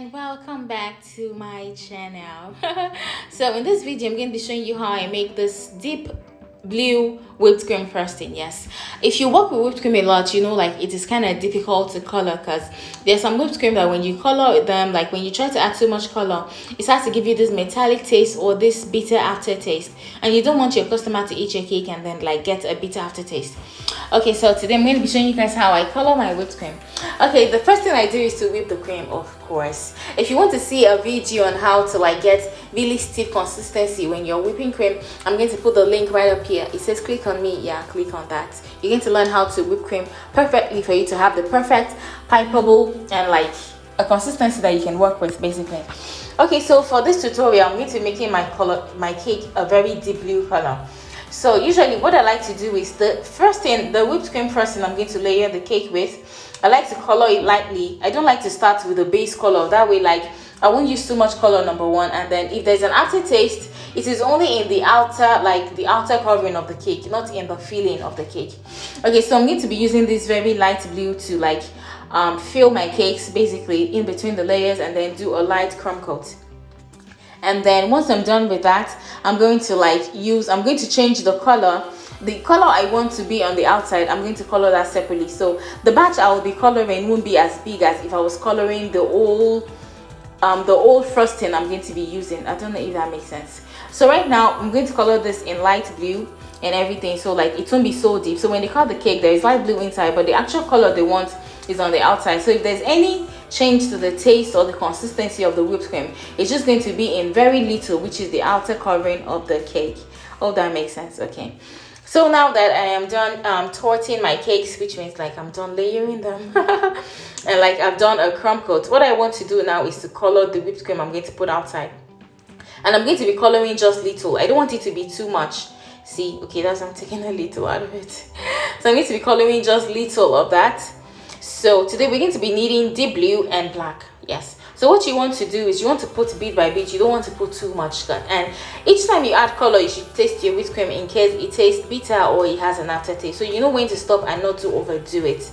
and welcome back to my channel. So in this video I'm going to be showing you how I make this deep blue whipped cream frosting. Yes, if you work with whipped cream a lot, you know, like it is kind of difficult to color because there's some whipped cream that when you color them, like when you try to add too much color, it starts to give you this metallic taste or this bitter aftertaste, and you don't want your customer to eat your cake and then like get a bitter aftertaste. Okay, so today I'm going to be showing you guys how I color my whipped cream. Okay, the first thing I do is to whip the cream, of course. If you want to see a video on how to like get really stiff consistency when you're whipping cream, I'm going to put the link right up here. It says click on me. Yeah, click on that. You're going to learn how to whip cream perfectly for you to have the perfect pipeable and like a consistency that you can work with basically. Okay, so for this tutorial I'm going to be making my cake a very deep blue color. So usually what I like to do is the whipped cream frosting I'm going to layer the cake with. I like to color it lightly. I don't like to start with a base color. That way, like, I won't use too much color, number one, and then if there's an aftertaste, it is only in the outer, like the outer covering of the cake, not in the filling of the cake. Okay, so I'm going to be using this very light blue to like fill my cakes basically in between the layers and then do a light crumb coat. And then once I'm done with that, I'm going to change the color I want to be on the outside. I'm going to color that separately. So the batch I will be coloring won't be as big as if I was coloring the old frosting I'm going to be using. I don't know if that makes sense. So right now I'm going to color this in light blue and everything, so like it won't be so deep. So when they cut the cake, there is light blue inside, but the actual color they want is on the outside. So if there's any change to the taste or the consistency of the whipped cream, it's just going to be in very little, which is the outer covering of the cake. Oh, that makes sense. Okay, so now that I am done torting my cakes, which means like I'm done layering them and like I've done a crumb coat, what I want to do now is to color the whipped cream I'm going to put outside. And I'm going to be coloring just little. I don't want it to be too much. See, okay, I'm taking a little out of it. So I'm going to be coloring just little of that. So today we're going to be needing deep blue and black. Yes. So what you want to do is you want to put bit by bit. You don't want to put too much. And each time you add color, you should taste your whipped cream in case it tastes bitter or it has an aftertaste. So you know when to stop and not to overdo it.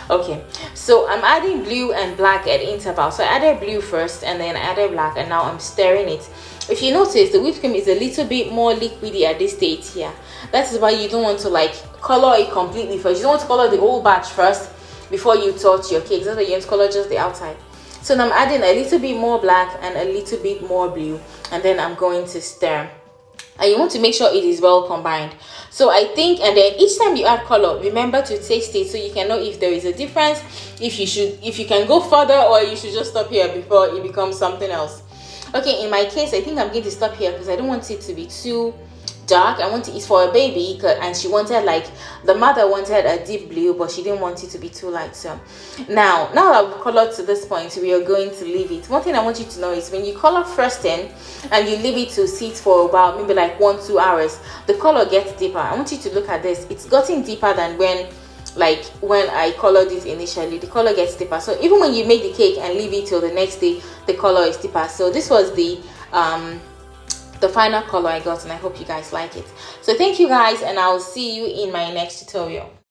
Okay, so I'm adding blue and black at intervals. So I added blue first and then I added black, and now I'm stirring it. If you notice, the whipped cream is a little bit more liquidy at this stage here. That is why you don't want to like color it completely first. You don't want to color the whole batch first before you touch your cake. That's why you want to color just the outside. So now I'm adding a little bit more black and a little bit more blue, and then I'm going to stir. And you want to make sure it is well combined. So I think, and then each time you add color, remember to taste it so you can know if there is a difference, if you can go further, or you should just stop here before it becomes something else. Okay, in my case I think I'm going to stop here because I don't want it to be too dark. I want it for a baby, and she wanted, like, the mother wanted a deep blue, but she didn't want it to be too light. So now that we've colored to this point, we are going to leave it. One thing I want you to know is when you color frosting and you leave it to sit for about maybe like 1-2 hours, the color gets deeper. I want you to look at this. It's gotten deeper than when I colored it initially. The color gets deeper. So even when you make the cake and leave it till the next day, the color is deeper. So this was the final color I got, and I hope you guys like it. So thank you guys, and I'll see you in my next tutorial.